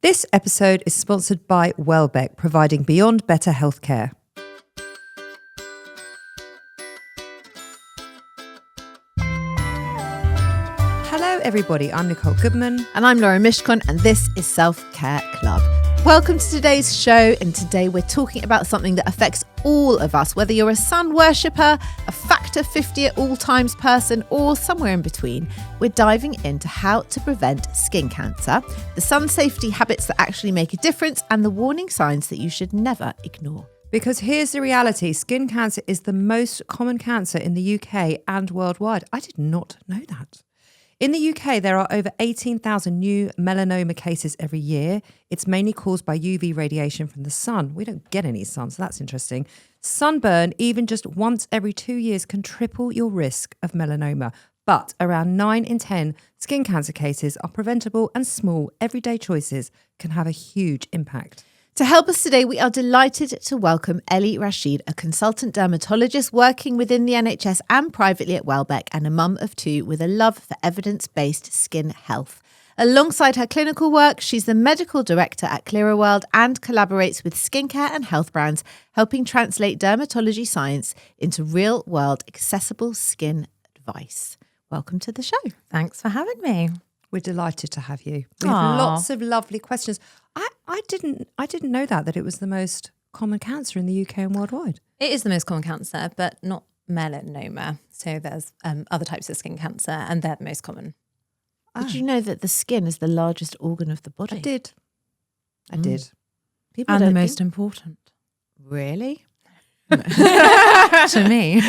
This episode is sponsored by Welbeck, providing beyond better healthcare. Hello everybody, I'm Nicole Goodman. And I'm Laura Mishkon, and this is Self-Care Club. Welcome to today's show, and today we're talking about something that affects all of us, whether you're a sun worshipper, a factor 50 at all times person, or somewhere in between. We're diving into how to prevent skin cancer, the sun safety habits that actually make a difference, and the warning signs that you should never ignore. Because here's the reality, skin cancer is the most common cancer in the UK and worldwide. I did not know that. In the UK, there are over 18,000 new melanoma cases every year. It's mainly caused by UV radiation from the sun. We don't get any sun, so that's interesting. Sunburn, even just once every 2 years, can triple your risk of melanoma. But around 9 in 10 skin cancer cases are preventable, and small, everyday choices can have a huge impact. To help us today, we are delighted to welcome Ellie Rashid, a consultant dermatologist working within the NHS and privately at Welbeck, and a mum of two with a love for evidence-based skin health. Alongside her clinical work, she's the medical director at Clearer World and collaborates with skincare and health brands, helping translate dermatology science into real-world accessible skin advice. Welcome to the show. Thanks for having me. We're delighted to have you. We have lots of lovely questions. I didn't know that it was the most common cancer in the UK and worldwide. It is the most common cancer, but not melanoma. So there's other types of skin cancer, and they're the most common. Did you know that the skin is the largest organ of the body? I did. People And the don't most think- important. Really? To me.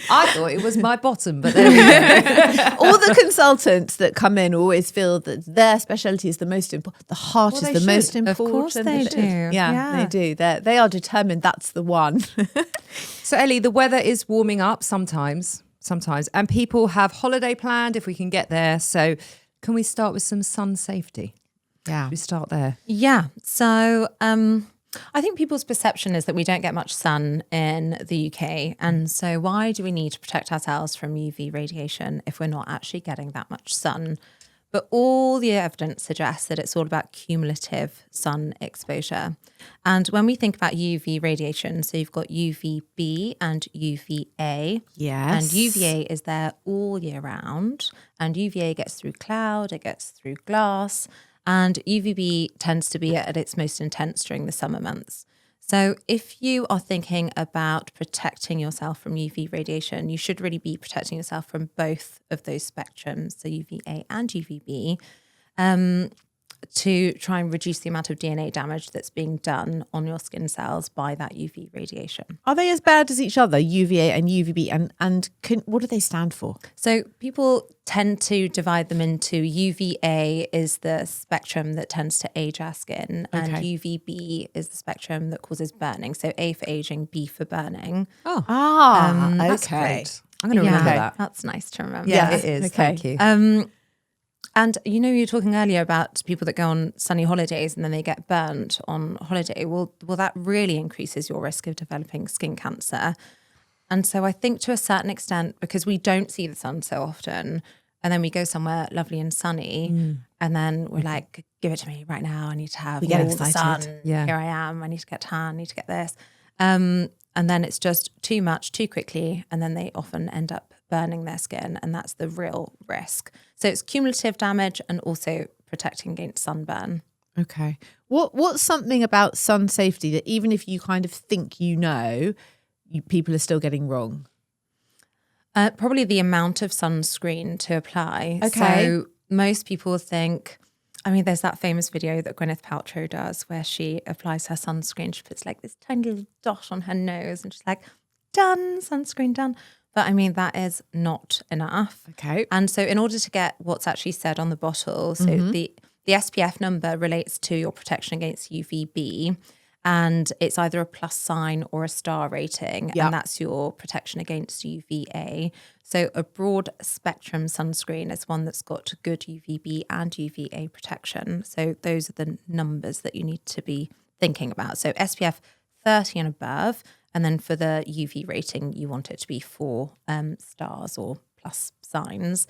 I thought it was my bottom, but there we go. All the consultants that come in always feel that their specialty is the most important. The heart Well, is they the should. most Of important. course they do. Yeah, Yeah. they do. They are determined that's the one. So Ellie, the weather is warming up sometimes, and people have holiday planned if we can get there. So can we start with some sun safety? Yeah. We start there. Yeah. So I think people's perception is that we don't get much sun in the UK. And so why do we need to protect ourselves from UV radiation if we're not actually getting that much sun? But all the evidence suggests that it's all about cumulative sun exposure. And when we think about UV radiation, so you've got UVB and UVA. Yes. And UVA is there all year round. And UVA gets through cloud, it gets through glass. And UVB tends to be at its most intense during the summer months. So if you are thinking about protecting yourself from UV radiation, you should really be protecting yourself from both of those spectrums, so UVA and UVB, to try and reduce the amount of DNA damage that's being done on your skin cells by that UV radiation. Are they as bad as each other, UVA and UVB? And what do they stand for? So people tend to divide them into UVA is the spectrum that tends to age our skin, and Okay. UVB is the spectrum that causes burning. So A for aging, B for burning. That's okay. great. I'm going to remember that. That's nice to remember. Yeah, it is. Okay. Thank you. And you know, you were talking earlier about people that go on sunny holidays and then they get burnt on holiday. Well, that really increases your risk of developing skin cancer. And so I think to a certain extent, because we don't see the sun so often, and then we go somewhere lovely and sunny, and then we're like, give it to me right now. I need to have get all the excited. sun. Yeah. Here I am. I need to get tan. I need to get this. And then it's just too much, too quickly. And then they often end up burning their skin. And that's the real risk. So it's cumulative damage and also protecting against sunburn. Okay. What's something about sun safety that even if you kind of think people are still getting wrong? Probably the amount of sunscreen to apply. Okay. So most people think, there's that famous video that Gwyneth Paltrow does where she applies her sunscreen. She puts like this tiny little dot on her nose and she's like, done, sunscreen done. But that is not enough. Okay. And so in order to get what's actually said on the bottle, so the SPF number relates to your protection against UVB. And it's either a plus sign or a star rating. Yep. And that's your protection against UVA. So a broad spectrum sunscreen is one that's got good UVB and UVA protection. So those are the numbers that you need to be thinking about. So SPF 30 and above. And then for the UV rating, you want it to be 4 stars or plus signs.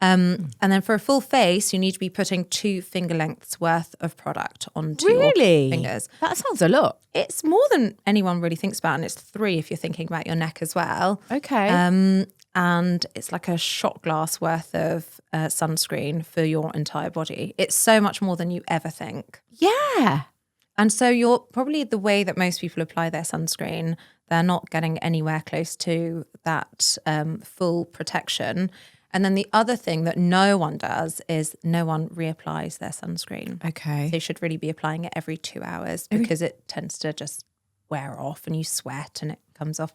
And then for a full face, you need to be putting 2 finger lengths worth of product onto Really? your fingers. That sounds a lot. It's more than anyone really thinks about, and it's 3 if you're thinking about your neck as well. Okay. And it's like a shot glass worth of sunscreen for your entire body. It's so much more than you ever think. Yeah. And so you're probably the way that most people apply their sunscreen, they're not getting anywhere close to that full protection. And then the other thing that no one does is no one reapplies their sunscreen. Okay. So you should really be applying it every 2 hours because it tends to just wear off and you sweat and it comes off.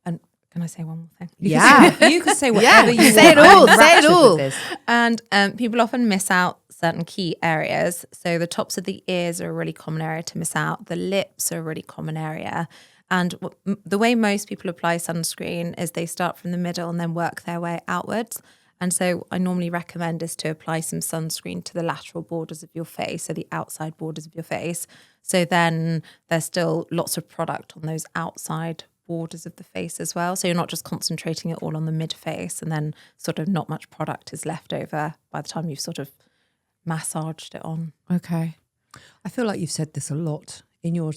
And can I say one more thing? You can say whatever you Say it want. all. I'm Say it raptured all. with this. And people often miss out certain key areas. So the tops of the ears are a really common area to miss out. The lips are a really common area. And the way most people apply sunscreen is they start from the middle and then work their way outwards. And so I normally recommend is to apply some sunscreen to the lateral borders of your face, so the outside borders of your face. So then there's still lots of product on those outside borders of the face as well. So you're not just concentrating it all on the mid face and then sort of not much product is left over by the time you've sort of massaged it on. Okay. I feel like you've said this a lot in your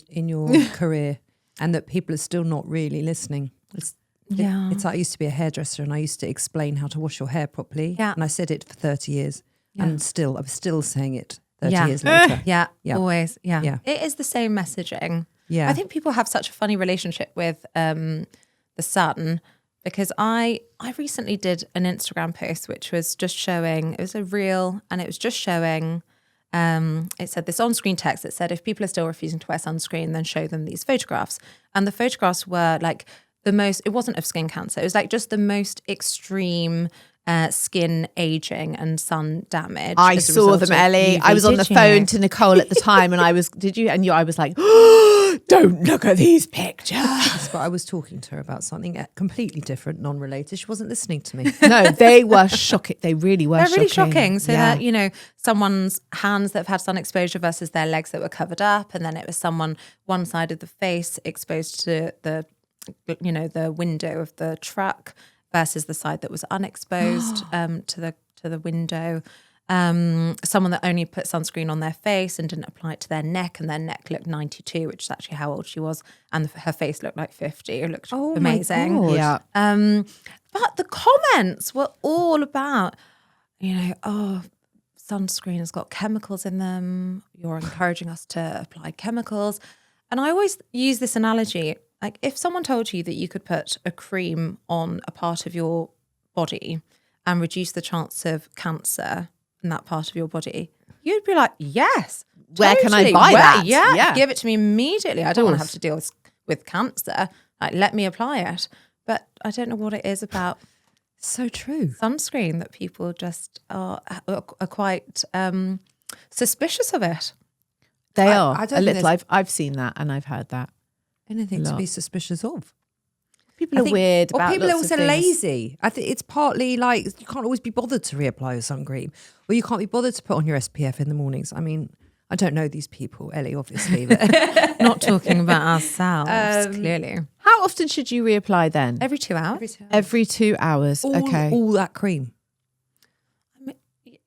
career, and that people are still not really listening. It's like I used to be a hairdresser and I used to explain how to wash your hair properly. Yeah. And I said it for 30 years. Yeah. And I'm still saying it 30 Yeah. years later. Yeah, Yeah. always. Yeah. Yeah. It is the same messaging. Yeah. I think people have such a funny relationship with the sun, because I recently did an Instagram post which was just showing, it was a reel, and it was just showing, it said this on-screen text that said, if people are still refusing to wear sunscreen, then show them these photographs. And the photographs were like the most, it wasn't of skin cancer, it was like just the most extreme skin aging and sun damage. I as a saw result them, of Ellie. UV. I was on the Did you? phone to Nicole at the time, and I was. Did you? And I was like, oh, "Don't look at these pictures." But I was talking to her about something completely different, non-related. She wasn't listening to me. No, they were shocking. They really were. They're really shocking. So Yeah. that, you know, someone's hands that have had sun exposure versus their legs that were covered up. And then it was someone, one side of the face exposed to the, you know, the window of the truck versus the side that was unexposed to the window. Someone that only put sunscreen on their face and didn't apply it to their neck, and their neck looked 92, which is actually how old she was. And her face looked like 50. It looked amazing. God. Yeah. But the comments were all about, you know, oh, sunscreen has got chemicals in them. You're encouraging us to apply chemicals. And I always use this analogy. Like, if someone told you that you could put a cream on a part of your body and reduce the chance of cancer in that part of your body, you'd be like, yes. Where can I totally. buy that? Yeah, Yeah. give it to me immediately. I don't want to have to deal with cancer. Like, let me apply it. But I don't know what it is about So true. sunscreen that people just are quite suspicious of it. They I are don't a think little. there's- I've seen that, and I've heard that. Anything A to lot. be suspicious of. People are weird Or about people are lots of also things. lazy. I think it's partly like you can't always be bothered to reapply your sun cream, or you can't be bothered to put on your SPF in the mornings. I mean, I don't know these people, Ellie, obviously, but Not talking about ourselves, clearly. How often should you reapply then? Every 2 hours. Every 2 hours. Okay. all that cream.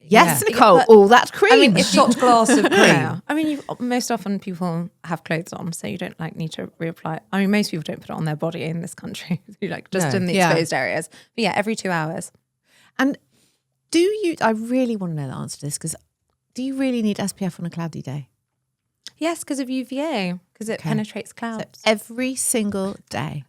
Yes, Yeah. Nicole. but- all that cream. A shot glass of cream. Yeah. I mean, most often people have clothes on, so you don't like need to reapply. I mean, most people don't put it on their body in this country. You like just No. in the Yeah. exposed areas. But yeah, every 2 hours. And do you? I really want to know the answer to this, because do you really need SPF on a cloudy day? Yes, because of UVA, because it Okay. penetrates clouds. Every single day.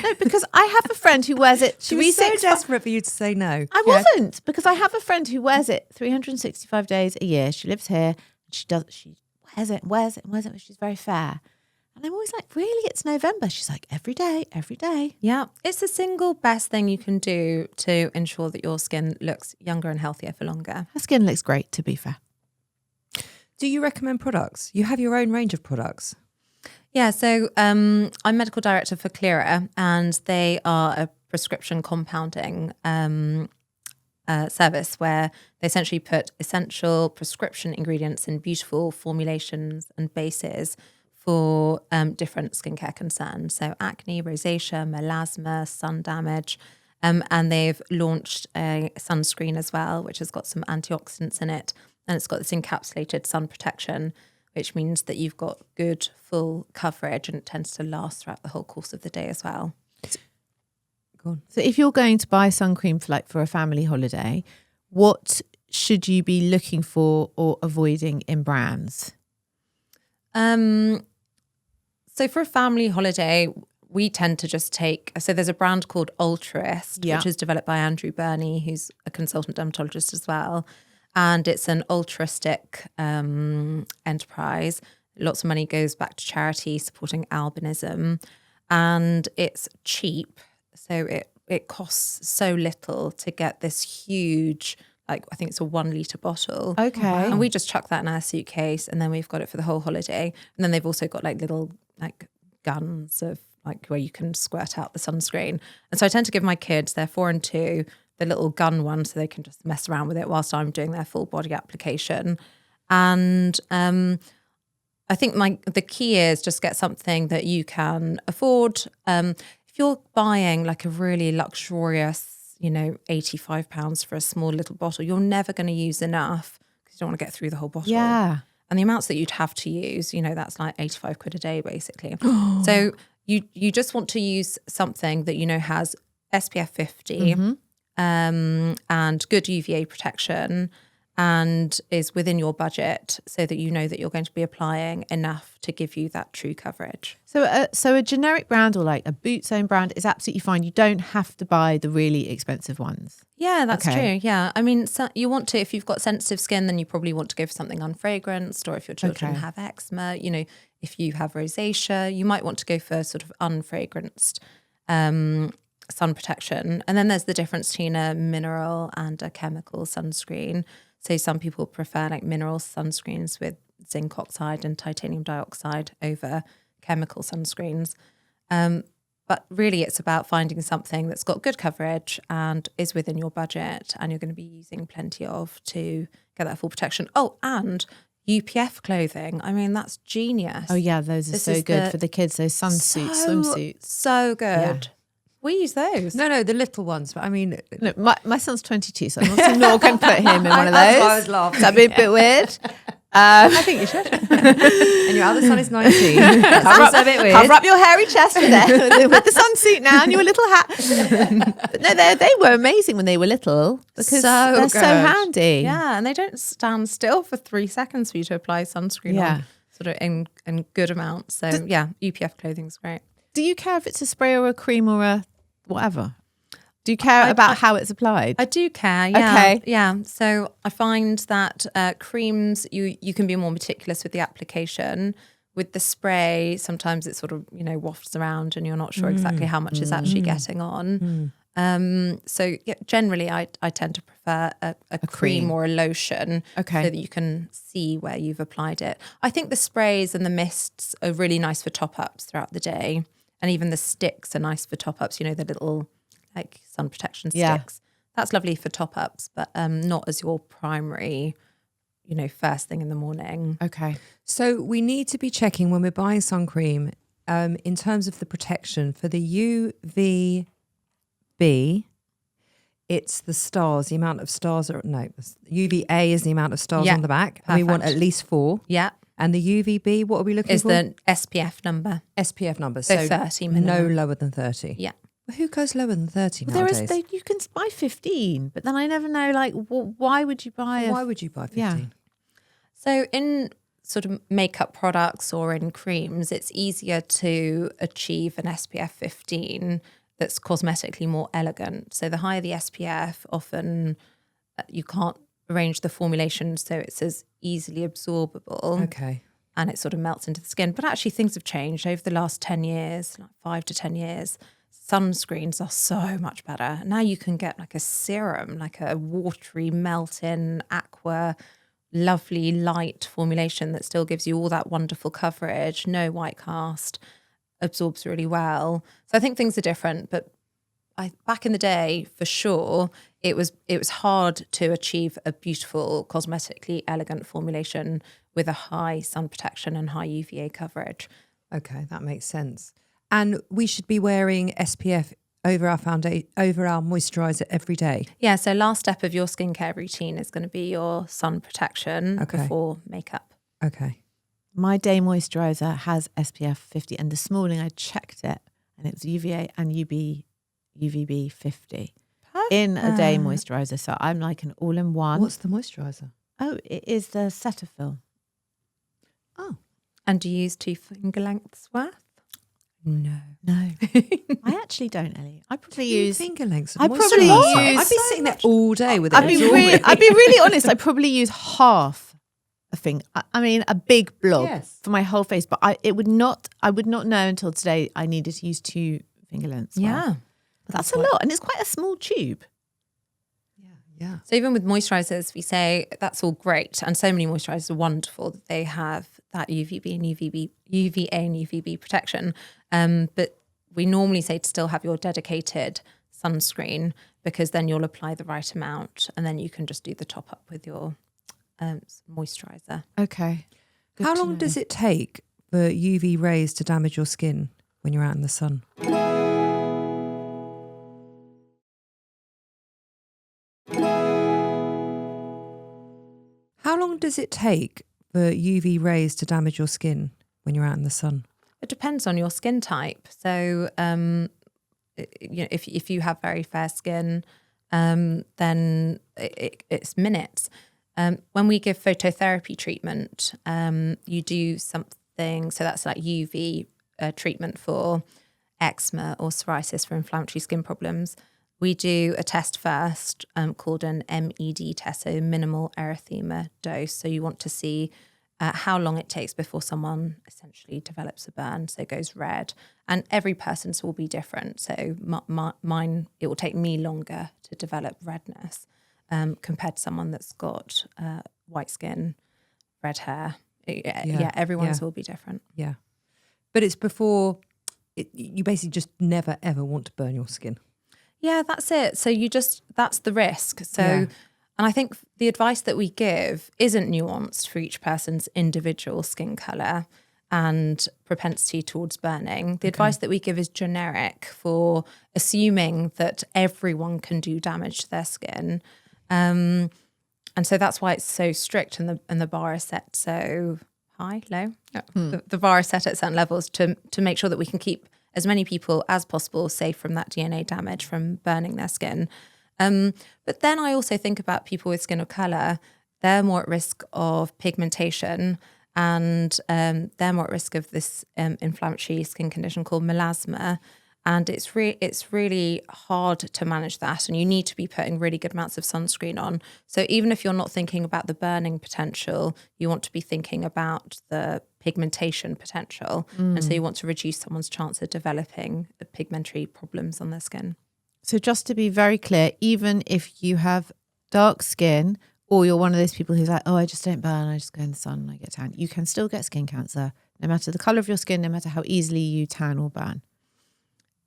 No, because I have a friend who wears it She was so 365. desperate for you to say no. I wasn't, because I have a friend who wears it 365 days a year. She lives here. She wears it. But she's very fair. And I'm always like, really? It's November. She's like, every day. Yeah, it's the single best thing you can do to ensure that your skin looks younger and healthier for longer. Her skin looks great, to be fair. Do you recommend products? You have your own range of products. Yeah, so I'm medical director for Clearer, and they are a prescription compounding service where they essentially put essential prescription ingredients in beautiful formulations and bases for different skincare concerns. So acne, rosacea, melasma, sun damage. And they've launched a sunscreen as well, which has got some antioxidants in it. And it's got this encapsulated sun protection, which means that you've got good full coverage, and it tends to last throughout the whole course of the day as well. Go on. So if you're going to buy sun cream for a family holiday, what should you be looking for or avoiding in brands? So for a family holiday, we tend to just so there's a brand called Ultraist, which is developed by Andrew Burney, who's a consultant dermatologist as well. And it's an altruistic enterprise. Lots of money goes back to charity supporting albinism. And it's cheap. So it costs so little to get this huge, like I think it's a 1 litre bottle. Okay. And we just chuck that in our suitcase, and then we've got it for the whole holiday. And then they've also got like little like guns of like where you can squirt out the sunscreen. And so I tend to give my kids, they're 4 and 2, the little gun one, so they can just mess around with it whilst I'm doing their full body application. And I think the key is just get something that you can afford. If you're buying like a really luxurious, £85 for a small little bottle, you're never going to use enough because you don't want to get through the whole bottle. Yeah. And the amounts that you'd have to use, that's like 85 quid a day, basically. So you just want to use something that has SPF 50 and good UVA protection and is within your budget, so that you know that you're going to be applying enough to give you that true coverage. So a generic brand or like a Boots own brand is absolutely fine. You don't have to buy the really expensive ones. Yeah, that's true. Yeah. I mean, so you want to, if you've got sensitive skin, then you probably want to go for something unfragranced, or if your children have eczema, if you have rosacea, you might want to go for sort of unfragranced sun protection. And then there's the difference between a mineral and a chemical sunscreen. So some people prefer like mineral sunscreens with zinc oxide and titanium dioxide over chemical sunscreens. But really it's about finding something that's got good coverage and is within your budget, and you're going to be using plenty of to get that full protection. Oh, and UPF clothing. I mean, that's genius. Oh yeah, those are so good for the kids. Those sunsuits, swimsuits. So good. Yeah. We use those. No, the little ones. But I mean, no, my son's 22, so I'm not going to put him in one of those. That's why I was laughing. That'd be a bit weird. I think you should. And your other son is 19. That's a bit weird. Cover up your hairy chest with the sunsuit now and your little hat. But no, they were amazing when they were little because they're so handy. Yeah, and they don't stand still for 3 seconds for you to apply sunscreen on, sort of in good amounts. So UPF clothing's great. Do you care if it's a spray or a cream or a whatever? Do you care about how it's applied? I do care, yeah. Okay. Yeah. So I find that creams, you can be more meticulous with the application. With the spray, sometimes it sort of, wafts around and you're not sure exactly how much is actually getting on. So generally I tend to prefer a cream or a lotion so that you can see where you've applied it. I think the sprays and the mists are really nice for top-ups throughout the day. And even the sticks are nice for top-ups, the little like sun protection sticks. That's lovely for top-ups, but not as your primary, first thing in the morning. Okay. So we need to be checking when we're buying sun cream in terms of the protection for the UVB. It's the stars, the amount of stars UVA is the amount of stars on the back. And we want at least 4. Yeah. And the UVB, what are we looking for? Is the SPF number. SPF number. So 30 minimum. No lower than 30. Yeah. Well, who goes lower than 30 nowadays? You can buy 15, but then I never know, like, why would you buy Why would you buy 15? Yeah. So in sort of makeup products or in creams, it's easier to achieve an SPF 15 that's cosmetically more elegant. So the higher the SPF, often you can't arrange the formulation so it's as easily absorbable. Okay. And it sort of melts into the skin. But actually things have changed over the last 10 years, like 5 to 10 years. Sunscreens are so much better. Now you can get like a serum, like a watery melt-in aqua, lovely light formulation that still gives you all that wonderful coverage, no white cast, absorbs really well. So I think things are different, but back in the day, for sure, it was hard to achieve a beautiful, cosmetically elegant formulation with a high sun protection and high UVA coverage. Okay, that makes sense. And we should be wearing SPF over our moisturiser every day? Yeah, so last step of your skincare routine is going to be your sun protection before makeup. Okay. My day moisturiser has SPF 50, and this morning I checked it, and it was UVA and UVB 50 in a day moisturiser. So I'm like an all-in-one. What's the moisturiser? Oh, it is the Cetaphil. Oh. And do you use 2 finger lengths worth? No. I actually don't, Ellie. I probably use finger lengths. Of I probably moisturiser. use I'd be sitting there all day with it. I'd be really honest. I probably use half a finger. I mean, a big blob for my whole face, but I would not know until today I needed to use 2 finger lengths. Yeah. That's a lot, and it's quite a small tube. Yeah. So even with moisturisers, we say that's all great. And so many moisturisers are wonderful that they have that UVA and UVB protection. But we normally say to still have your dedicated sunscreen, because then you'll apply the right amount and then you can just do the top up with your moisturiser. Okay. How long does it take for UV rays to damage your skin when you're out in the sun? How long does it take for UV rays to damage your skin when you're out in the sun? It depends on your skin type. So, if you have very fair skin, then it's minutes. When we give phototherapy treatment, you do something. So that's like UV treatment for eczema or psoriasis, for inflammatory skin problems. We do a test first called an MED test, so minimal erythema dose. So you want to see how long it takes before someone essentially develops a burn, so goes red. And every person's will be different. So mine, it will take me longer to develop redness compared to someone that's got white skin, red hair. Everyone's will be different. Yeah. But it's before, you basically just never, ever want to burn your skin. Yeah, that's it. So that's the risk. So, and I think the advice that we give isn't nuanced for each person's individual skin colour and propensity towards burning. The advice that we give is generic for assuming that everyone can do damage to their skin. And so that's why it's so strict and the bar is set so high, low. The bar is set at certain levels to make sure that we can keep as many people as possible safe from that DNA damage from burning their skin. But then I also think about people with skin of colour. They're more at risk of pigmentation, and they're more at risk of this inflammatory skin condition called melasma. And it's really hard to manage that, and you need to be putting really good amounts of sunscreen on. So even if you're not thinking about the burning potential, you want to be thinking about the pigmentation potential. And so you want to reduce someone's chance of developing pigmentary problems on their skin. So just to be very clear, even if you have dark skin or you're one of those people who's like, oh, I just don't burn, I just go in the sun and I get tan, you can still get skin cancer, no matter the colour of your skin, no matter how easily you tan or burn.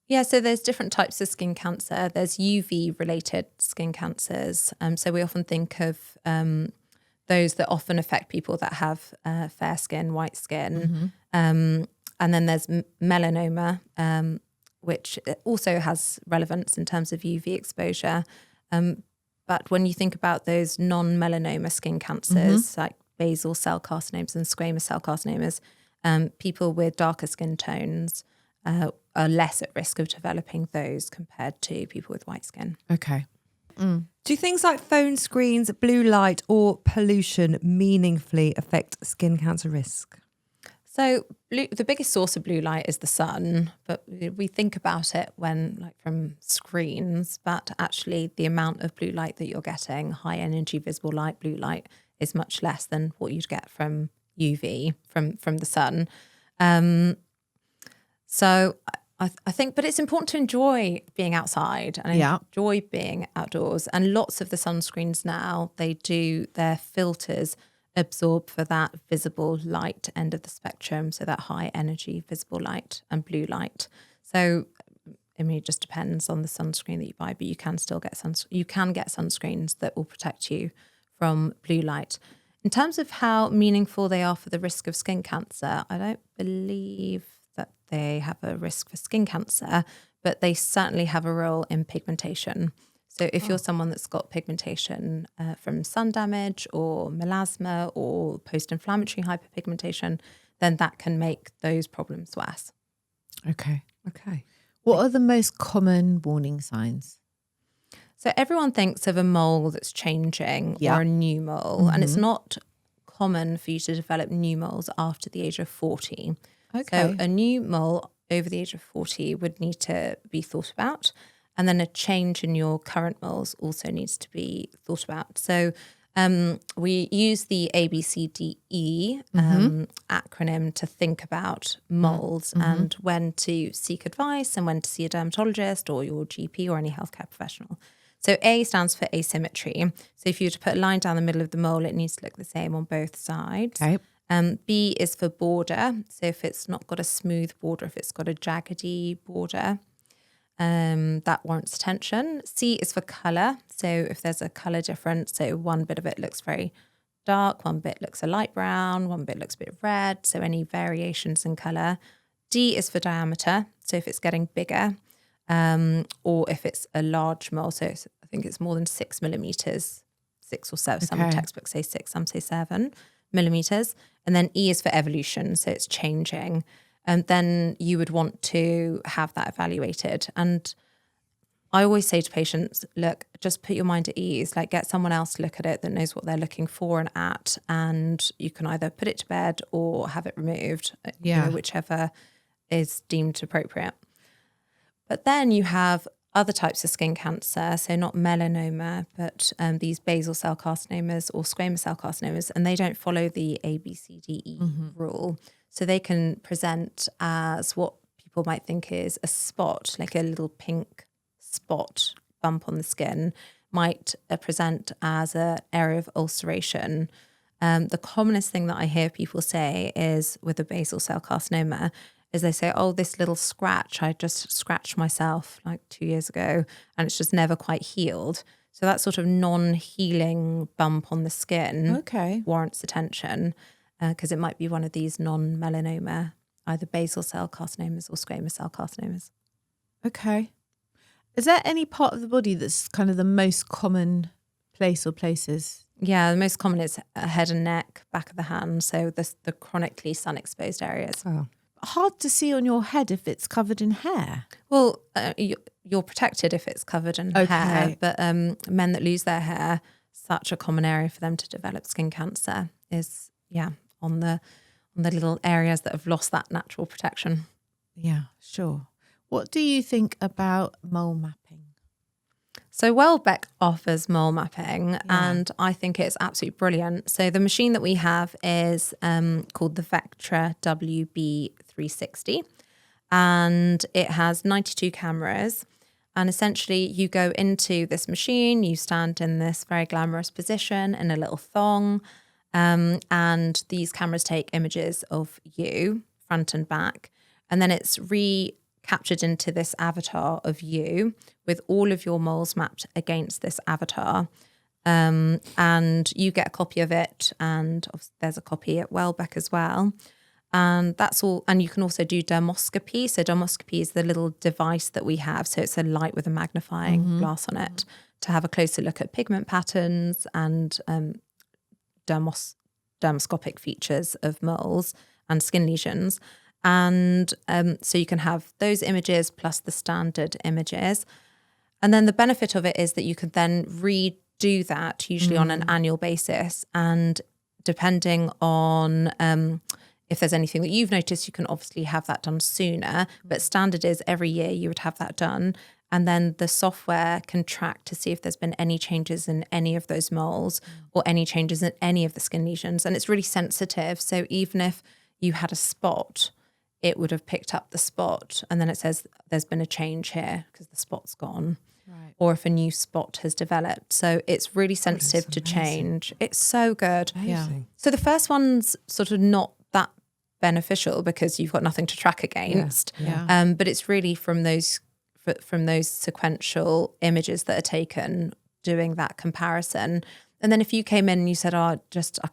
Yeah, so there's different types of skin cancer. There's UV-related skin cancers. So we often think of those that often affect people that have fair skin, white skin. And then there's melanoma, which also has relevance in terms of UV exposure. But when you think about those non-melanoma skin cancers, like basal cell carcinomas and squamous cell carcinomas, people with darker skin tones are less at risk of developing those compared to people with white skin. Okay. Do things like phone screens, blue light or pollution meaningfully affect skin cancer risk? So the biggest source of blue light is the sun, but we think about it when like from screens, but actually the amount of blue light that you're getting, high energy visible light, blue light, is much less than what you'd get from UV, from the sun. So I think, but it's important to enjoy being outside and enjoy being outdoors. And lots of the sunscreens now, their filters absorb for that visible light end of the spectrum. So that high energy visible light and blue light. So, I mean, it just depends on the sunscreen that you buy, but you can still get sunscreens that will protect you from blue light. In terms of how meaningful they are for the risk of skin cancer, I don't believe that they have a risk for skin cancer, but they certainly have a role in pigmentation. So if you're someone that's got pigmentation from sun damage or melasma or post-inflammatory hyperpigmentation, then that can make those problems worse. Okay. Okay. What are the most common warning signs? So everyone thinks of a mole that's changing Yeah. or a new mole, and it's not common for you to develop new moles after the age of 40. Okay. So a new mole over the age of 40 would need to be thought about. And then a change in your current moles also needs to be thought about. So we use the ABCDE acronym to think about moles and when to seek advice and when to see a dermatologist or your GP or any healthcare professional. So A stands for asymmetry. So if you were to put a line down the middle of the mole, it needs to look the same on both sides. Okay. B is for border. So if it's not got a smooth border, if it's got a jaggedy border, that warrants attention. C is for colour. So if there's a colour difference, so one bit of it looks very dark, one bit looks a light brown, one bit looks a bit red. So any variations in colour. D is for diameter. So if it's getting bigger, or if it's a large mole, so I think it's more than 6 millimeters, 6 or 7. Some textbooks say 6, some say 7 millimeters. And then E is for evolution, so it's changing. And then you would want to have that evaluated. And I always say to patients, look, just put your mind at ease, like get someone else to look at it that knows what they're looking for and at, and you can either put it to bed or have it removed, whichever is deemed appropriate. But then you have other types of skin cancer, so not melanoma, but these basal cell carcinomas or squamous cell carcinomas, and they don't follow the ABCDE rule. So they can present as what people might think is a spot, like a little pink spot bump on the skin, might present as an area of ulceration. The commonest thing that I hear people say is with a basal cell carcinoma is they say, oh, this little scratch, I just scratched myself like 2 years ago and it's just never quite healed. So that sort of non-healing bump on the skin warrants attention because it might be one of these non-melanoma, either basal cell carcinomas or squamous cell carcinomas. Okay. Is there any part of the body that's kind of the most common place or places? Yeah, the most common is head and neck, back of the hand. So the chronically sun-exposed areas. Oh. Hard to see on your head if it's covered in hair. Well, you're protected if it's covered in hair, but men that lose their hair, such a common area for them to develop skin cancer is, on the little areas that have lost that natural protection. Yeah, sure. What do you think about mole mapping? So Welbeck offers mole mapping and I think it's absolutely brilliant. So the machine that we have is called the Vectra WB360 and it has 92 cameras. And essentially you go into this machine, you stand in this very glamorous position in a little thong, and these cameras take images of you front and back. And then it's captured into this avatar of you with all of your moles mapped against this avatar. And you get a copy of it. And there's a copy at Welbeck as well. And that's all. And you can also do dermoscopy. So dermoscopy is the little device that we have. So it's a light with a magnifying glass on it to have a closer look at pigment patterns and dermoscopic features of moles and skin lesions. And so you can have those images plus the standard images. And then the benefit of it is that you can then redo that usually on an annual basis. And depending on if there's anything that you've noticed, you can obviously have that done sooner. But standard is every year you would have that done. And then the software can track to see if there's been any changes in any of those moles or any changes in any of the skin lesions. And it's really sensitive. So even if you had a spot, it would have picked up the spot and then it says there's been a change here because the spot's gone. Right. Or if a new spot has developed. So it's really sensitive to change. It's so good. Amazing. So the first one's sort of not that beneficial because you've got nothing to track against. But it's really from those sequential images that are taken doing that comparison. And then if you came in and you said, I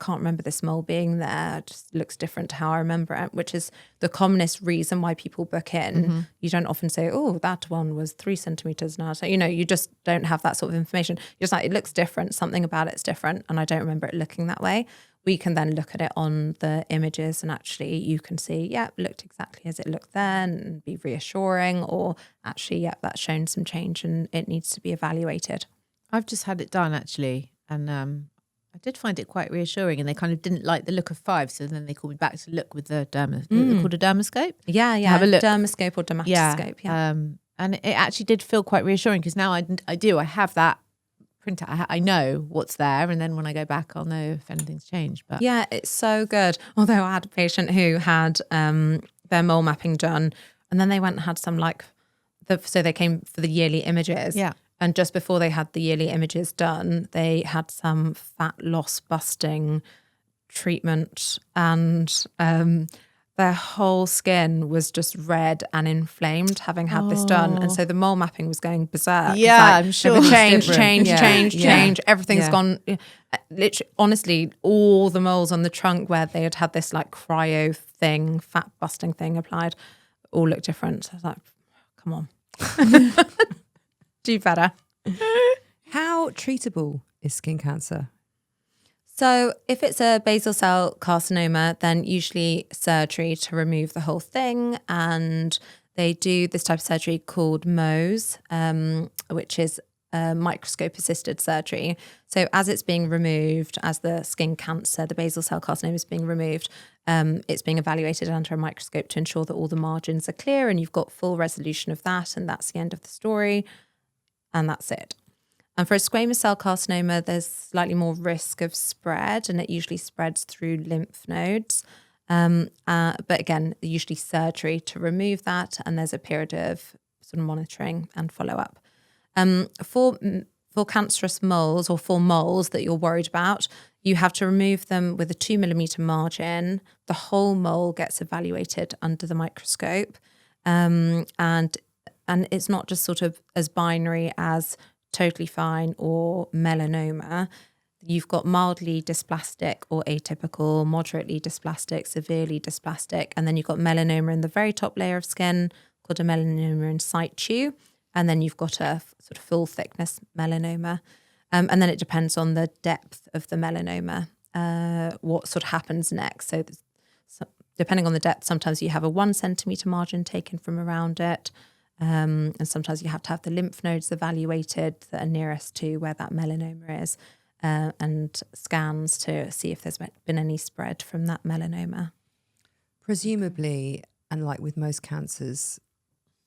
can't remember this mole being there, it just looks different to how I remember it, which is the commonest reason why people book in. You don't often say, oh, that one was 3 centimeters now. So, you just don't have that sort of information. You're just like, it looks different. Something about it's different. And I don't remember it looking that way. We can then look at it on the images and actually you can see, it looked exactly as it looked then and be reassuring, or actually, that's shown some change and it needs to be evaluated. I've just had it done actually. And I did find it quite reassuring, and they kind of didn't like the look of 5, so then they called me back to look with the called a dermoscope. Yeah, have a look. Dermoscope or dermatoscope. Yeah. And it actually did feel quite reassuring, because now I have that printout. I know what's there, and then when I go back, I'll know if anything's changed. But yeah, it's so good. Although I had a patient who had their mole mapping done, and then they went and had some so they came for the yearly images. Yeah. And just before they had the yearly images done, they had some fat loss busting treatment, and their whole skin was just red and inflamed having had this done. And so the mole mapping was going berserk. Yeah, I'm sure. Change. Yeah. Everything's gone. Literally, honestly, all the moles on the trunk where they had this like cryo thing, fat busting thing applied, all looked different. So I was like, come on. Do better. How treatable is skin cancer? So if it's a basal cell carcinoma, then usually surgery to remove the whole thing. And they do this type of surgery called MOSE, which is microscope assisted surgery. So as it's being removed, as the skin cancer, the basal cell carcinoma is being removed, it's being evaluated under a microscope to ensure that all the margins are clear and you've got full resolution of that. And that's the end of the story. And that's it. And for a squamous cell carcinoma, there's slightly more risk of spread, and it usually spreads through lymph nodes. But again, usually surgery to remove that, and there's a period of sort of monitoring and follow-up. For cancerous moles, or for moles that you're worried about, you have to remove them with a 2 millimeter margin. The whole mole gets evaluated under the microscope, and it's not just sort of as binary as totally fine or melanoma. You've got mildly dysplastic or atypical, moderately dysplastic, severely dysplastic, and then you've got melanoma in the very top layer of skin called a melanoma in situ, and then you've got a sort of full thickness melanoma. And then it depends on the depth of the melanoma, what sort of happens next. So depending on the depth, sometimes you have a 1 centimeter margin taken from around it. And sometimes you have to have the lymph nodes evaluated that are nearest to where that melanoma is, and scans to see if there's been any spread from that melanoma. Presumably, and like with most cancers,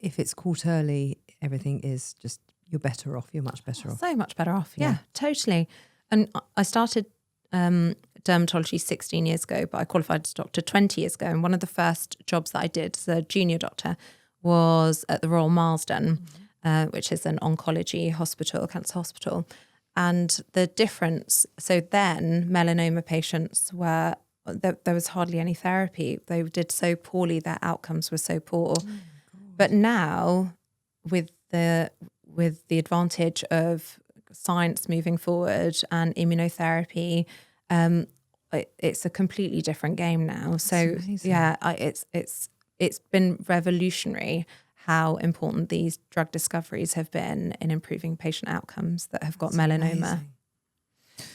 if it's caught early, everything is just, you're better off. You're much better off. So much better off. Yeah, totally. And I started dermatology 16 years ago, but I qualified as a doctor 20 years ago. And one of the first jobs that I did as a junior doctor was at the Royal Marsden, which is an oncology hospital, cancer hospital. And the difference, so then melanoma patients were, there was hardly any therapy. They did so poorly, their outcomes were so poor. But now, with the advantage of science moving forward and immunotherapy, it's a completely different game now. So yeah, it's been revolutionary how important these drug discoveries have been in improving patient outcomes that have got melanoma. Amazing.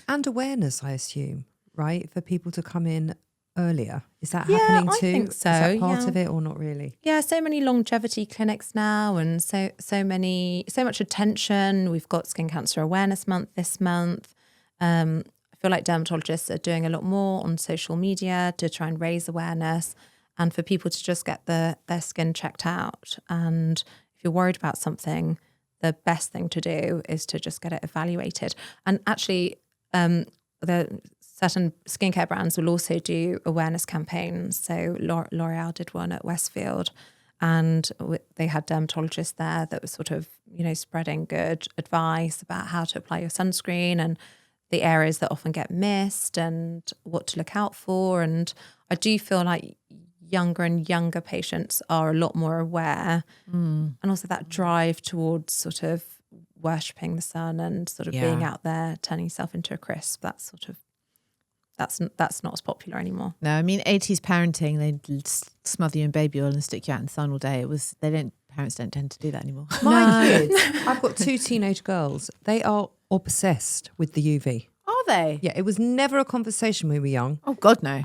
And awareness, I assume, right? For people to come in earlier. Is that happening too? I think so. Is that part of it or not really? Yeah, so many longevity clinics now, and so much attention. We've got Skin Cancer Awareness Month this month. I feel like dermatologists are doing a lot more on social media to try and raise awareness and for people to just get their skin checked out. And if you're worried about something, the best thing to do is to just get it evaluated. And actually, the certain skincare brands will also do awareness campaigns. So L'Oreal did one at Westfield, and they had dermatologists there that was sort of, spreading good advice about how to apply your sunscreen and the areas that often get missed and what to look out for. And I do feel like younger and younger patients are a lot more aware, and also that drive towards sort of worshipping the sun and sort of being out there, turning yourself into a crisp. That's not as popular anymore. No, I mean 80s parenting, they'd smother you in baby oil and stick you out in the sun all day. Parents don't tend to do that anymore. My kids, I've got 2 teenage girls. They are obsessed with the UV. Are they? Yeah, it was never a conversation when we were young. Oh God, no.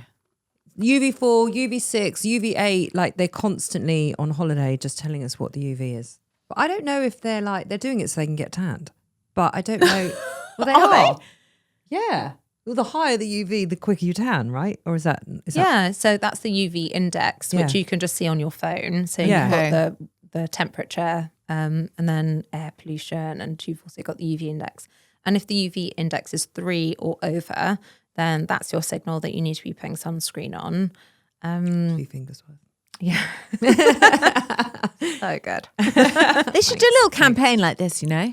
UV4, UV6, UV8, like they're constantly on holiday just telling us what the UV is. But I don't know if they're doing it so they can get tanned. But I don't know. Well, they are. Yeah. Well, the higher the UV, the quicker you tan, right? Or is that? So that's the UV index, which you can just see on your phone. So you've got the temperature and then air pollution, and you've also got the UV index. And if the UV index is 3 or over, then that's your signal that you need to be putting sunscreen on. 2 fingers worth. Yeah. So good. They should do a little campaign like this, Yeah.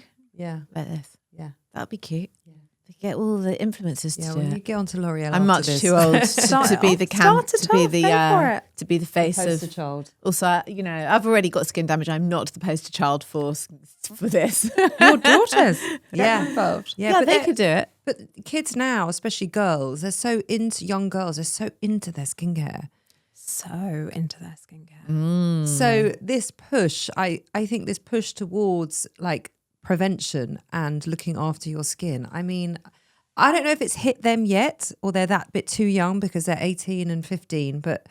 Like this. Yeah. That'd be cute. Yeah. They get all the influencers to do when it. you get onto L'Oreal, I'm much too old to be the to be the face poster of. child. Also, I've already got skin damage. I'm not the poster child for this. Your daughters. Yeah. Involved. Yeah, but they could do it. But kids now, especially girls, they're so into young girls. They're so into their skincare. So into their skincare. So this push, I think this push towards like prevention and looking after your skin. I mean, I don't know if it's hit them yet or they're that bit too young because they're 18 and 15, but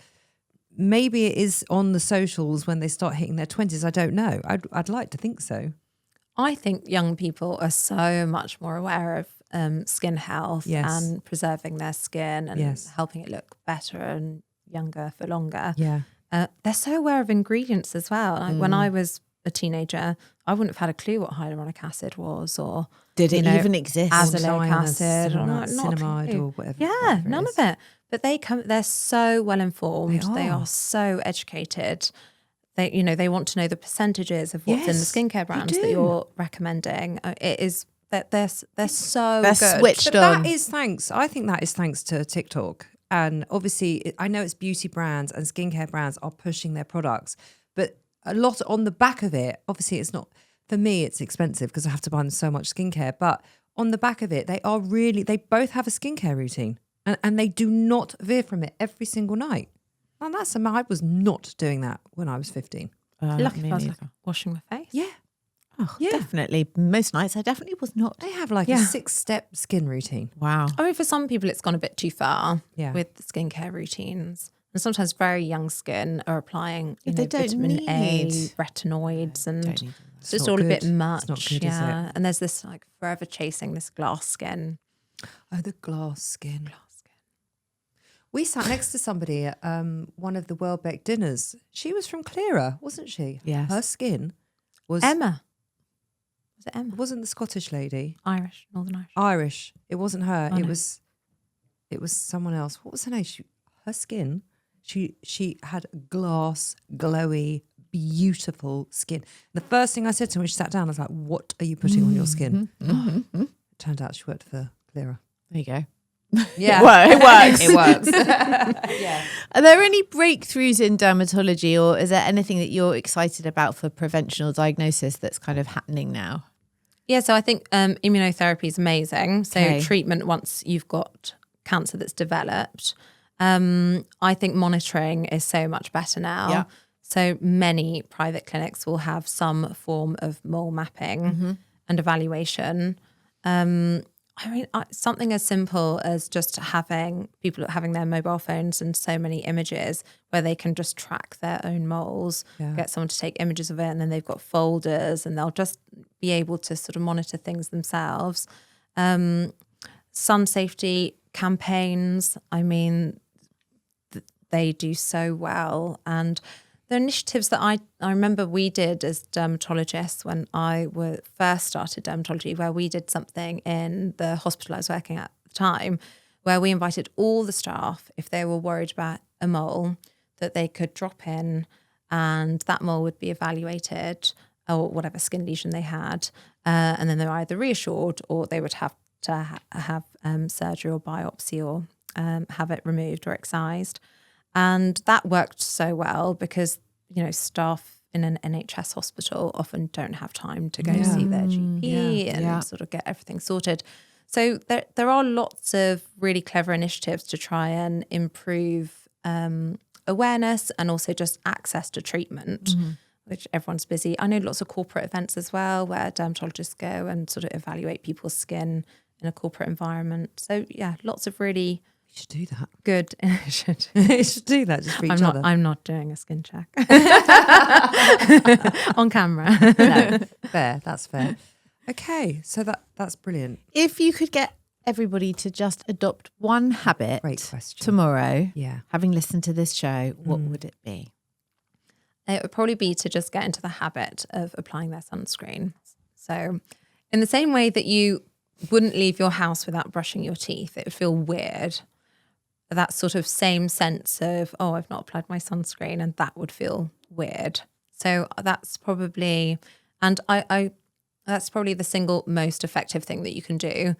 maybe it is on the socials when they start hitting their 20s. I don't know. I'd like to think so. I think young people are so much more aware of skin health and preserving their skin and helping it look better and younger for longer. Yeah. They're so aware of ingredients as well. Like when I was a teenager, I wouldn't have had a clue what hyaluronic acid was or did it even exist? Azelaic acid or cinnamide or whatever. Yeah, none of it. But they're so well informed. They are so educated. They want to know the percentages of what's in the skincare brands that you're recommending. It is that they're so they're good. switched But on. that is thanks. I think that is thanks to TikTok. And obviously, I know it's beauty brands and skincare brands are pushing their products, but a lot on the back of it, obviously it's not, for me, it's expensive because I have to buy them so much skincare. But on the back of it, they both have a skincare routine and they do not veer from it every single night. And I was not doing that when I was 15. Lucky if I was like washing my face. Yeah. Oh, yeah. Definitely. Most nights I definitely was not. They have like a 6-step skin routine. Wow. I mean, for some people, it's gone a bit too far with the skincare routines. And sometimes very young skin are applying vitamin A, retinoids, and it's just all a bit much. It's not good, is it? And there's this like forever chasing this glass skin. Oh, the glass skin. We sat next to somebody at one of the Welbeck dinners. She was from Clearer, wasn't she? Yes. Her skin was... Emma. Was it Emma? It wasn't the Scottish lady. Irish, Northern Irish. Irish. It wasn't her. Oh, it no. was someone else. What was her name? Her skin, she had glass, glowy, beautiful skin. The first thing I said to her when she sat down, I was like, what are you putting on your skin? It turned out she worked for Clearer. There you go. Yeah. It works. It works. Yeah. Are there any breakthroughs in dermatology, or is there anything that you're excited about for prevention or diagnosis that's kind of happening now? Yeah, so I think immunotherapy is amazing. So treatment once you've got cancer that's developed. I think monitoring is so much better now. Yeah. So many private clinics will have some form of mole mapping and evaluation. I mean, something as simple as just having people having their mobile phones and so many images where they can just track their own moles, get someone to take images of it, and then they've got folders and they'll just be able to sort of monitor things themselves. Sun safety campaigns, I mean, they do so well. And the initiatives that I remember we did as dermatologists when I first started dermatology, where we did something in the hospital I was working at the time, where we invited all the staff, if they were worried about a mole, that they could drop in and that mole would be evaluated or whatever skin lesion they had. And then they were either reassured or they would have to have surgery or biopsy or have it removed or excised. And that worked so well because, staff in an NHS hospital often don't have time to go see their GP and sort of get everything sorted. So there are lots of really clever initiatives to try and improve awareness and also just access to treatment, which everyone's busy. I know lots of corporate events as well where dermatologists go and sort of evaluate people's skin in a corporate environment. So yeah, lots of really You should do that. good. You should do that just for each other. I'm not doing a skin check on camera. No, fair. That's fair. Okay, so that's brilliant. If you could get everybody to just adopt one habit Great question. tomorrow, Yeah. having listened to this show, what would it be? It would probably be to just get into the habit of applying their sunscreen. So in the same way that you wouldn't leave your house without brushing your teeth, it would feel weird. That sort of same sense of, oh, I've not applied my sunscreen, and that would feel weird. So that's probably, and I that's probably the single most effective thing that you can do,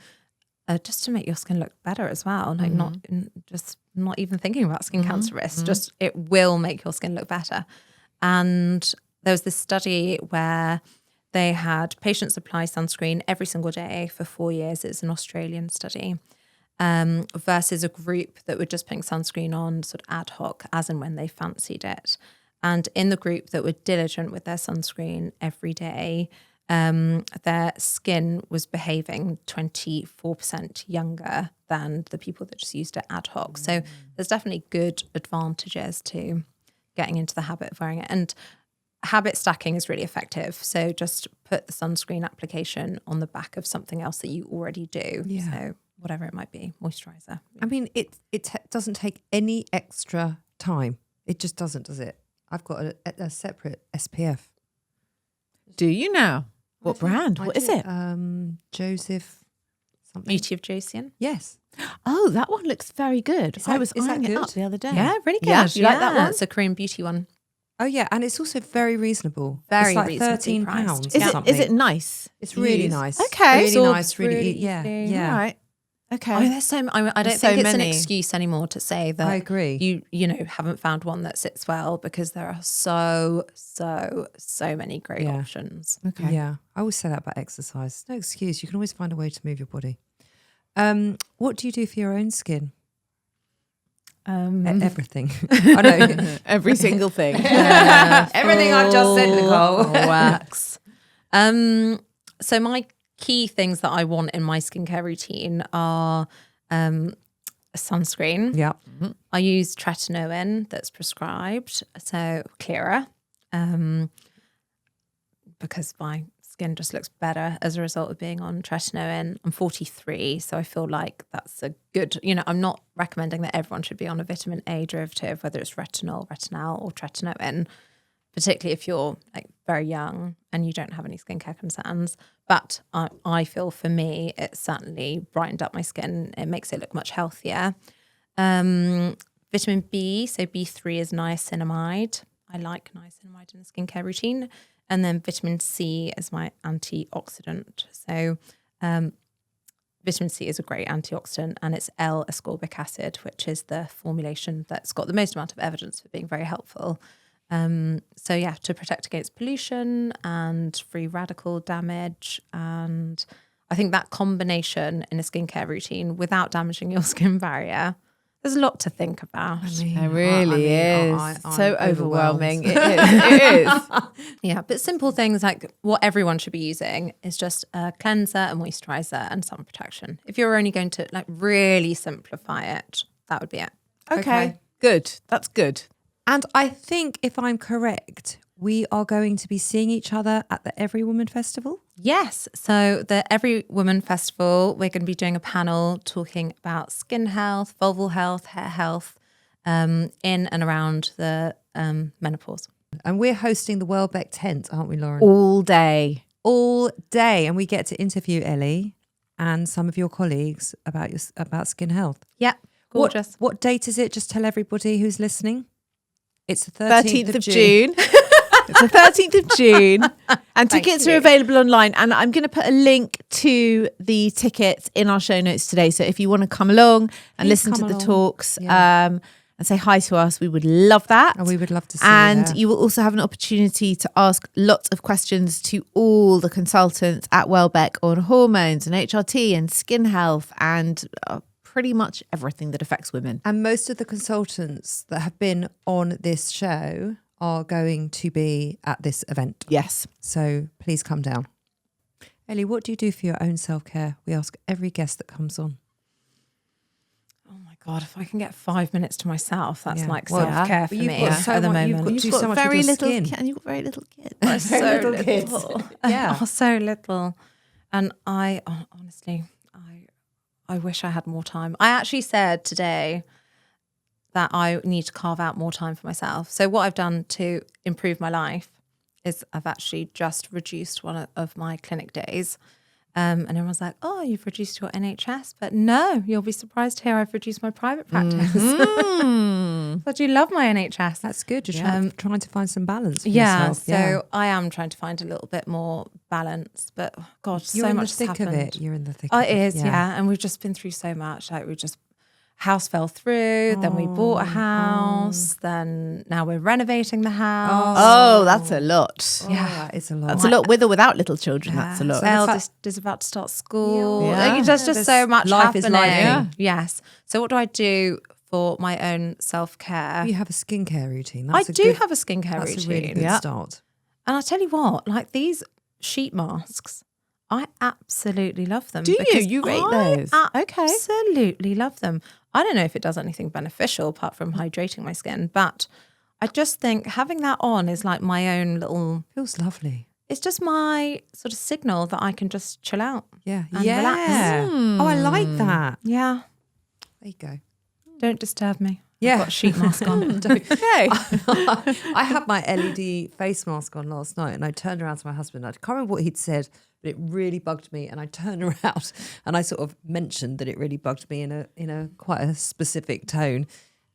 just to make your skin look better as well. Like not even thinking about skin cancer risk, just it will make your skin look better. And there was this study where they had patients apply sunscreen every single day for 4 years. It's an Australian study. Versus a group that were just putting sunscreen on sort of ad hoc as and when they fancied it. And in the group that were diligent with their sunscreen every day, their skin was behaving 24% younger than the people that just used it ad hoc. So there's definitely good advantages to getting into the habit of wearing it. And habit stacking is really effective. So just put the sunscreen application on the back of something else that you already do. Yeah. So whatever it might be, moisturizer. I mean, it doesn't take any extra time. It just doesn't, does it? I've got a separate SPF. Do you now? What brand? What is it? Joseph something. Beauty of Josian. Yes. Oh, that one looks very good. Is that- I was is that eyeing it good? up the other day. Yeah, really good. Yeah, you like that one? It's a Korean beauty one. Oh yeah, and it's also very reasonable. Very it's like reasonably £13 priced. or Is it something. is it nice? It's to really use? nice. Okay. Really Absorbs nice. Really, really yeah, easily. yeah. All right. Okay. I mean, there's so. I don't There's think so it's an many. excuse anymore to say that. I agree. You know haven't found one that sits well, because there are so many great Yeah. options. Okay. Yeah, I always say that about exercise. No excuse. You can always find a way to move your body. What do you do for your own skin? Everything. I know. Every single thing. Everything I've just said, Nicole. Works. So my key things that I want in my skincare routine are sunscreen. Yeah. I use tretinoin that's prescribed, so clearer, because my skin just looks better as a result of being on tretinoin. I'm 43, so I feel like that's a good, I'm not recommending that everyone should be on a vitamin A derivative, whether it's retinol, or tretinoin, particularly if you're like very young and you don't have any skincare concerns. But I feel for me, it certainly brightened up my skin. It makes it look much healthier. Vitamin B, so B3 is niacinamide. I like niacinamide in the skincare routine. And then vitamin C is my antioxidant. So vitamin C is a great antioxidant, and it's L-ascorbic acid, which is the formulation that's got the most amount of evidence for being very helpful. So yeah, to protect against pollution and free radical damage. And I think that combination in a skincare routine without damaging your skin barrier, there's a lot to think about. It really is. I'm so overwhelmed. overwhelming. It is. Yeah, but simple things like what everyone should be using is just a cleanser, a moisturizer, and sun protection. If you're only going to like really simplify it, that would be it. Okay. Good. That's good. And I think, if I'm correct, we are going to be seeing each other at the Every Woman Festival. Yes. So the Every Woman Festival, we're going to be doing a panel talking about skin health, vulval health, hair health, in and around the menopause. And we're hosting the Welbeck tent, aren't we, Lauren? All day. All day. And we get to interview Ellie and some of your colleagues about skin health. Yeah. Gorgeous. What date is it? Just tell everybody who's listening. It's the 13th of June. It's the 13th of June. And tickets are available online. And I'm going to put a link to the tickets in our show notes today. So if you want to come along and listen to the talks, and and say hi to us. We would love that. And we would love to see And you there. you will also have an opportunity to ask lots of questions to all the consultants at Welbeck on hormones and HRT and skin health and pretty much everything that affects women. And most of the consultants that have been on this show are going to be at this event. Yes. So please come down. Ellie, what do you do for your own self-care? We ask every guest that comes on. Oh my God, if I can get 5 minutes to myself, that's Yeah. like Well, self-care for you've me got so at the much- moment. you've got- You've do got so much very with your little skin. and you've got very little kids. So little little. kids. Yeah. Oh, so little. And I honestly, I wish I had more time. I actually said today that I need to carve out more time for myself. So what I've done to improve my life is I've actually just reduced one of my clinic days. And everyone's like, oh, you've reduced your NHS. But no, you'll be surprised to hear I've reduced my private practice. But you love my NHS. That's good. You're trying to find some balance for Yeah, yourself. so I am trying to find a little bit more balance. But God, You're so in much the thick has of happened. it. You're in the thick Oh, of it is, yeah. And we've just been through so much. Like house fell through, then we bought a house, then now we're renovating the house. Oh, that's a lot. Yeah, it's a lot. That's a lot with or without little children. That's a lot. So Eldest is about to start school. Yeah. Like, there's just so much life is happening. life. Yes. So what do I do for my own self-care? You have a skincare routine. I That's do have a skincare That's routine. a really good start. And I'll tell you what, like these sheet masks, I absolutely love them. Do you? because You rate I those? Okay. Absolutely love them. I don't know if it does anything beneficial apart from hydrating my skin, but I just think having that on is like my own little, Feels lovely. it's just my sort of signal that I can just chill out. Yeah. And yeah. relax. Oh, I like that. Yeah. There you go. Don't disturb me. Yeah. I've got a sheet mask on. Okay. I had my LED face mask on last night and I turned around to my husband. I can't remember what he'd said, but it really bugged me. And I turned around and I sort of mentioned that it really bugged me in a quite a specific tone.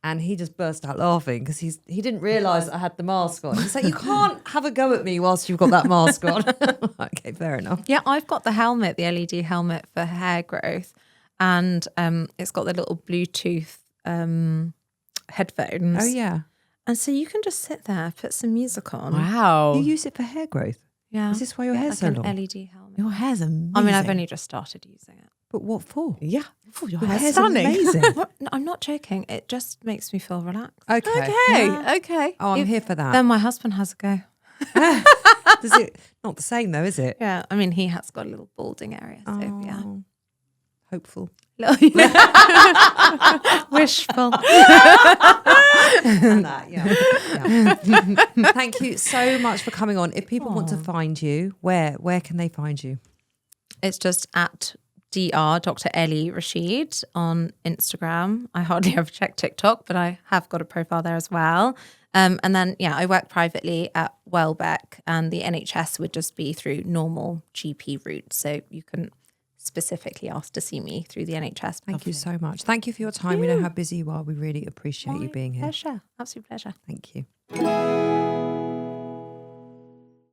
And he just burst out laughing because he didn't realise I had the mask on. He's like, you can't have a go at me whilst you've got that mask on. Okay, fair enough. Yeah, I've got the helmet, the LED helmet for hair growth. And it's got the little Bluetooth headphones. Oh, yeah. And so you can just sit there, put some music on. Wow. You use it for hair growth? Yeah. Is this why your Yeah, hair's like so an long? LED helmet. Your hair's amazing. I mean, I've only just started using it. But what for? Yeah. Oh, your Your hair's hair's stunning. amazing. What? No, I'm not joking. It just makes me feel relaxed. Okay. Okay. Yeah. Okay. Oh, I'm here for that. Then my husband has a go. Does it not the same though, is it? Yeah. I mean, he has got a little balding area. So, yeah. Oh, hopeful. Wishful. And that, yeah. Thank you so much for coming on. If people want to find you, where can they find you? It's just at Dr. Ellie Rashid on Instagram. I hardly ever check TikTok, but I have got a profile there as well. And then, yeah, I work privately at Welbeck, and the NHS would just be through normal GP routes. So you can specifically ask to see me through the NHS. Thank you so much. Thank you for your time. We know how busy you are. We really appreciate you being here. Pleasure. Absolute pleasure. Thank you.